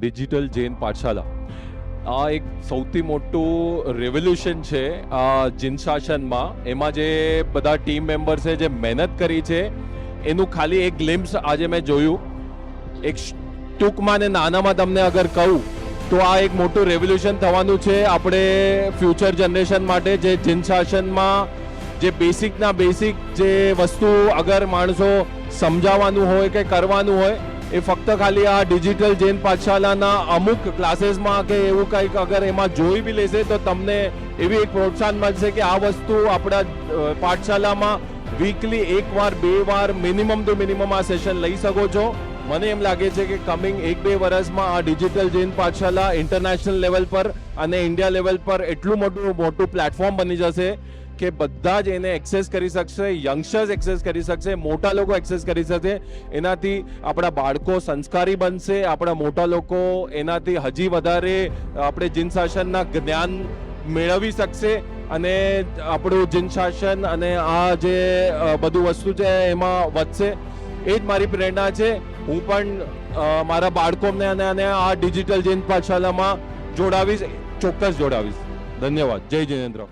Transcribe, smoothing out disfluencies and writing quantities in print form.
Digital Jain પાઠશાલા આ એક સૌથી મોટું રેવોલ્યુશન છે આ જીન શાસનમાં. એમાં જે બધા ટીમ મેમ્બર્સે જે મહેનત કરી છે એનું ખાલી એક ગ્લિમ્સ આજે મેં જોયું. એક ટૂંકમાં ને નાનામાં તમને અગર કહું તો આ એક મોટું રેવોલ્યુશન થવાનું છે આપણે ફ્યુચર જનરેશન માટે. જે જીન શાસનમાં જે બેસિકના બેસિક જે વસ્તુ અગર માણસો સમજાવવાનું હોય કે કરવાનું હોય એ ફક્ત ખાલી આ ડિજિટલ જૈન પાઠશાલાના અમુક ક્લાસીસમાં કે એવું કંઈક અગર એમાં જોઈ બી લેશે તો તમને એવી એક પ્રોત્સાહન મળશે કે આ વસ્તુ આપણા પાઠશાલામાં વીકલી એકવાર બે વાર મિનિમમ ટુ મિનિમમ આ સેશન લઈ શકો છો. મને એમ લાગે છે કે કમિંગ 1-2 વર્ષમાં આ ડિજિટલ જૈન પાઠશાલા ઇન્ટરનેશનલ લેવલ પર અને ઇન્ડિયા લેવલ પર એટલું મોટું પ્લેટફોર્મ બની જશે કે બધા જ એને એક્સેસ કરી શકશે, યંગસ્ટર્સ એક્સેસ કરી શકશે, મોટા લોકો એક્સેસ કરી શકશે. એનાથી આપણા બાળકો સંસ્કારી બનશે, આપણા મોટા લોકો એનાથી હજી વધારે આપણે જીન શાસનના જ્ઞાન મેળવી શકશે અને આપણું જીન શાસન અને આ જે બધું વસ્તુ છે એમાં વધશે. એ જ મારી પ્રેરણા છે. હું પણ મારા બાળકોને અને આ ડિજિટલ જૈન પાઠશાલામાં જોડાવીશ, ચોક્કસ જોડાવીશ. ધન્યવાદ. જય જિનેન્દ્ર.